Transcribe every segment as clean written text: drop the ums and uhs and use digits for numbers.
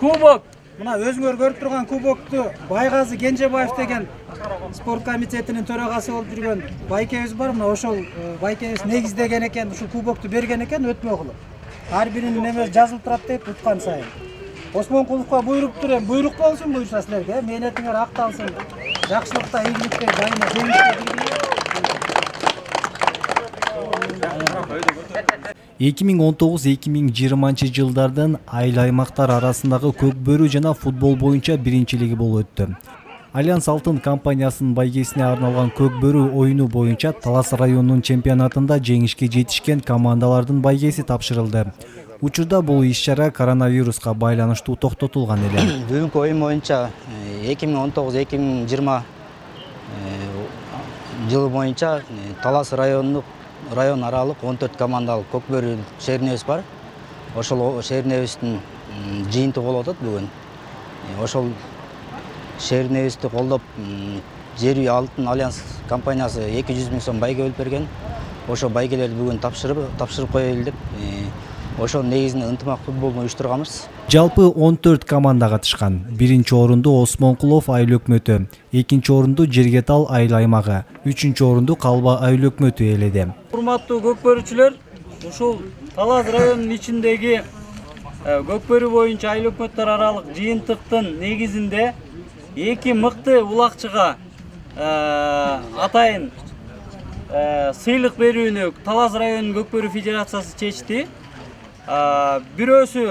кубок. Мына өзүңөр көрүп турган кубокту Байгазы Кенжебаев деген спорт комитетинин төрагасы болуп жүргөн байкебиз бар. Мына ошол байкебиз негиздеген экен, ушул кубокту берген экен өтмө кылып. Ар биринин эмеси жазылып турат дейт уткан сайын. Осмонкуловго буйруптур, эми буйрук болсун буюрса силерге, мээнетиңер акталсын. Жакшылыкта, ийгиликте, дайыма жеңишке 2019-2020 жылдардан айыл аймактар арасындагы көк бөрү жана футбол боюнча биринчилиги болуп өттү. Альянс Алтын компаниясынын байгесине арналган көк бөрү оюну боюнча Талас районунун чемпионатында жеңишке жетишкен командалардын байгеси тапшырылды. Учурда бул иш-чара коронавируска байланыштуу токтотулган эле. Бүгүнкү оюн боюнча 2019-2020 жылы боюнча Талас район аралык 14 командалык көк бөрү шеринебиз бар. Ошол шеринебиздин жыйынты болуп атат бүгүн. Ошол шеринебизди колдоп Жер Алтын Альянс компаниясы 200 000 сом байге бөлүп берген. Ошо байгелерди бүгүн тапшырып коелу деп ошол негизинде ынтымак футболду уюштурганбыз. Жалпы 14 команда катышкан. Биринчи орунду Осмонкулов айыл өкмөтү, экинчи орунду Жергетал айыл аймагы, үчүнчү орунду Калба айыл өкмөтү ээледи. Урматтуу көк бөрүчүлөр, ушул Талас районунун ичиндеги көк бөрү боюнча айыл өкмөттөр аралык жыйынтыктын негизинде эки мыкты улакчыга атайын сыйлык берүүнү Талас районунун көк бөрү федерациясы чечти. Бирөөсү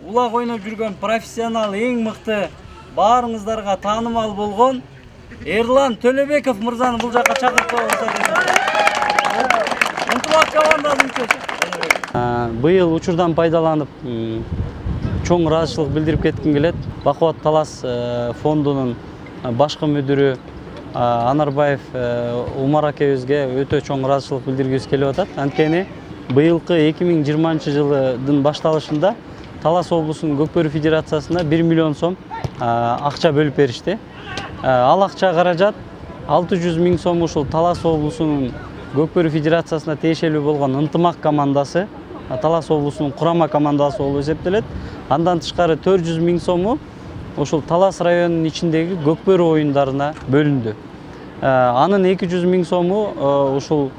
улак ойноп жүргөн профессионал, эң мыкты, баарыңыздарга таанымал болгон Эрлан Төлөбеков мырзаны бул жакка чакыртып ынтымак командасынын мүчөсү. Быйыл учурдан пайдаланып чоң ыраазычылык билдирип кетким келет. Бакубат Талас фондунун башкы мүдүрү Анарбаев Умар акебизге өтө чоң ыраазычылык билдиргибиз келип атат. Анткени быйылкы 2020 жылдын башталышында Талас облусунун көк бөрү федерациясына 1 миллион сом акча бөлүп беришти. Ал акча каражат 600 000 сом ушул Талас облусунун көк бөрү федерациясына тиешелүү болгон ынтымак командасы, Талас облусунун курама командасы болуп эсептелет. Андан тышкары 400 000 сому ушул Талас районунун ичиндеги көк бөрү оюндарына бөлүндү. Анын 200 000 сому ушул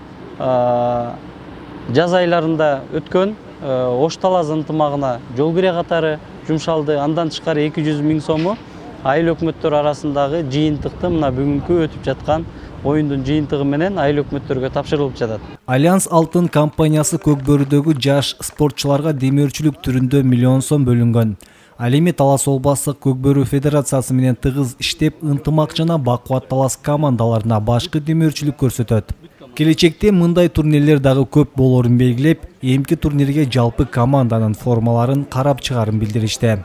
жаз айларында өткөн Ош Талас ынтымагына жол кире катары жумшалды. Андан тышкары 200 000 сому айыл өкмөттөр арасындагы жыйынтыкты мына бүгүнкү өтүп жаткан оюндун жыйынтыгы менен айыл өкмөттөргө тапшырылып жатат. Альянс Алтын компаниясы көк бөрүдөгү жаш спортчуларга демөөрчүлүк түрүндө 1 миллион сом бөлүнгөн. Ал эми Талас областык көк бөрү федерациясы менен тыгыз иштеп, ынтымак жана бакубат Талас командаларына башкы демөөрчүлүк көрсөтөт. Келечекте мындай турнирлер дагы көп болорун белгилеп, эмки турнирге жалпы команданын формаларын карап чыгарын билдиришти.